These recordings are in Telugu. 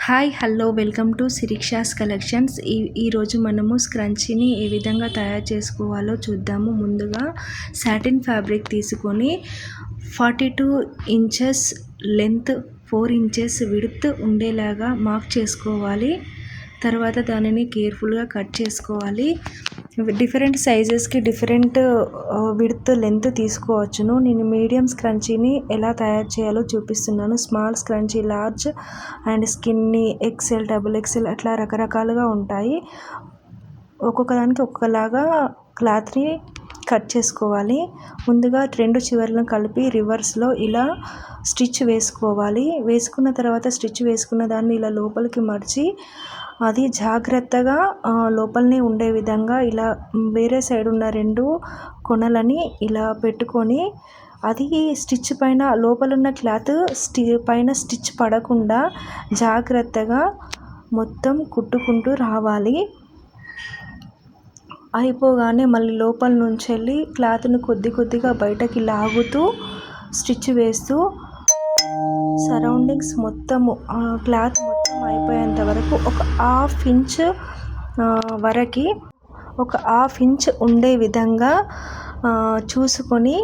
Hi hello welcome to Sireeksha's collections. ఈరోజు మనము స్క్రంచీని ఏ విధంగా తయారు చేసుకోవాలో చూద్దాము. ముందుగా సాటిన్ ఫ్యాబ్రిక్ తీసుకొని 42 ఇంచెస్ లెంత్, 4 ఇంచెస్ విడ్త్ ఉండేలాగా మార్క్ చేసుకోవాలి. తర్వాత దానిని కేర్ఫుల్గా కట్ చేసుకోవాలి. డిఫరెంట్ సైజెస్కి డిఫరెంట్ విడ్త్ లెంత్ తీసుకోవచ్చును. నేను మీడియం స్క్రంచీని ఎలా తయారు చేయాలో చూపిస్తున్నాను. Small scrunchie, large and skinny, XL, double XL అట్లా రకరకాలుగా ఉంటాయి. ఒక్కొక్క దానికి ఒక్కొక్కలాగా క్లాత్ని కట్ చేసుకోవాలి. ముందుగా రెండు చివర్లను కలిపి రివర్స్లో ఇలా స్టిచ్ వేసుకోవాలి. వేసుకున్న తర్వాత స్టిచ్ వేసుకున్న దాన్ని ఇలా లోపలికి మడిచి అది జాగ్రత్తగా లోపలనే ఉండే విధంగా ఇలా వేరే సైడ్ ఉన్న రెండు కొనలని ఇలా పెట్టుకొని అది స్టిచ్ పైన లోపలున్న క్లాత్ పైన స్టిచ్ పడకుండా జాగ్రత్తగా మొత్తం కుట్టుకుంటూ రావాలి. అయిపోగానే మళ్ళీ లోపల నుంచి వెళ్ళి క్లాత్ను కొద్దిగా బయటకి లాగుతూ స్టిచ్ వేస్తూ సరౌండింగ్స్ మొత్తము క్లాత్ మొత్తం అయిపోయేంత వరకు ఒక హాఫ్ ఇంచ్ ఉండే విధంగా చూసుకొని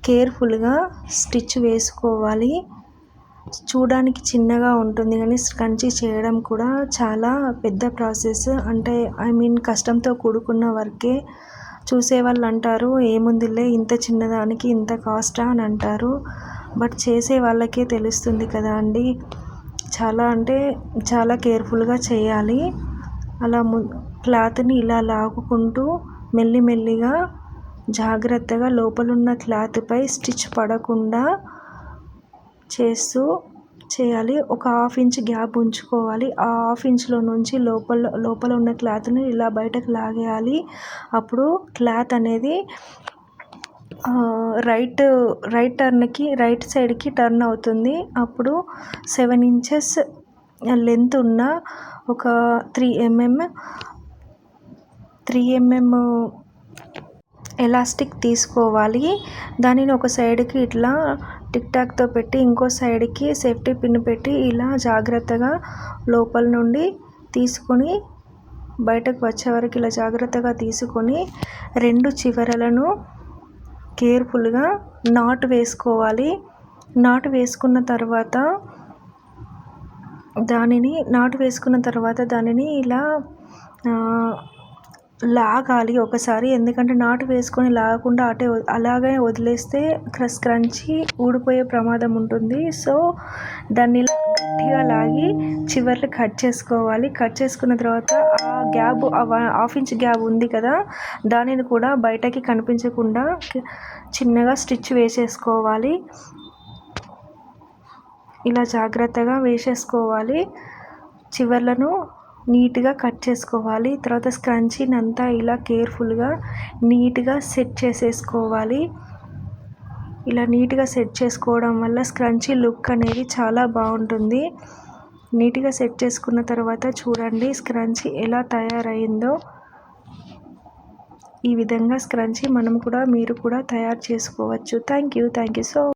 కేర్ఫుల్గా స్టిచ్ వేసుకోవాలి. చూడడానికి చిన్నగా ఉంటుంది కానీ స్క్రంచీ చేయడం కూడా చాలా పెద్ద ప్రాసెస్. అంటే కష్టంతో కూడుకున్న వర్కే. చూసేవాళ్ళు అంటారు, ఏముందిలే ఇంత చిన్నదానికి ఇంత కాస్టా అని అంటారు. బట్ చేసే వాళ్ళకే తెలుస్తుంది కదా అండి. చాలా కేర్ఫుల్గా చేయాలి. అలా క్లాత్ని ఇలా లాగుకుంటూ మెల్లిమెల్లిగా జాగ్రత్తగా లోపలున్న క్లాత్పై స్టిచ్ పడకుండా చేయాలి. ఒక హాఫ్ ఇంచ్ గ్యాప్ ఉంచుకోవాలి. ఆ హాఫ్ ఇంచ్లో నుంచి లోపల ఉన్న క్లాత్ని ఇలా బయటకు లాగేయాలి. అప్పుడు క్లాత్ అనేది రైట్ సైడ్కి టర్న్ అవుతుంది. అప్పుడు 7 ఇంచెస్ లెంత్ ఉన్న ఒక 3 mm ఎలాస్టిక్ తీసుకోవాలి. దానిని ఒక సైడ్కి ఇట్లా టిక్ టాక్తో పెట్టి ఇంకో సైడ్కి సేఫ్టీ పిన్ పెట్టి ఇలా జాగ్రత్తగా లోపల నుండి తీసుకొని బయటకు వచ్చే వరకు ఇలా జాగ్రత్తగా తీసుకొని రెండు చివరలను కేర్ఫుల్గా నాట్ వేసుకోవాలి. నాటు వేసుకున్న తర్వాత దానిని ఇలా లాగాలి ఒకసారి. ఎందుకంటే నాటు వేసుకొని లాగకుండా అలాగే వదిలేస్తే స్క్రంచీ ఊడిపోయే ప్రమాదం ఉంటుంది. సో దాన్ని ఇలా గట్టిగా లాగి చివర్లు కట్ చేసుకోవాలి. కట్ చేసుకున్న తర్వాత ఆ గ్యాప్, హాఫ్ ఇంచ్ గ్యాప్ ఉంది కదా, దానిని కూడా బయటకి కనిపించకుండా చిన్నగా స్టిచ్ వేసేసుకోవాలి. ఇలా జాగ్రత్తగా వేసేసుకోవాలి. చివర్లను నీట్గా కట్ చేసుకోవాలి. తర్వాత స్క్రంచీని అంతా ఇలా కేర్ఫుల్గా నీట్గా సెట్ చేసేసుకోవాలి. ఇలా నీట్గా సెట్ చేసుకోవడం వల్ల స్క్రంచీ లుక్ అనేది చాలా బాగుంటుంది. నీట్గా సెట్ చేసుకున్న తర్వాత చూడండి స్క్రంచీ ఎలా తయారైందో. ఈ విధంగా స్క్రంచీ మీరు కూడా తయారు చేసుకోవచ్చు. Thank you so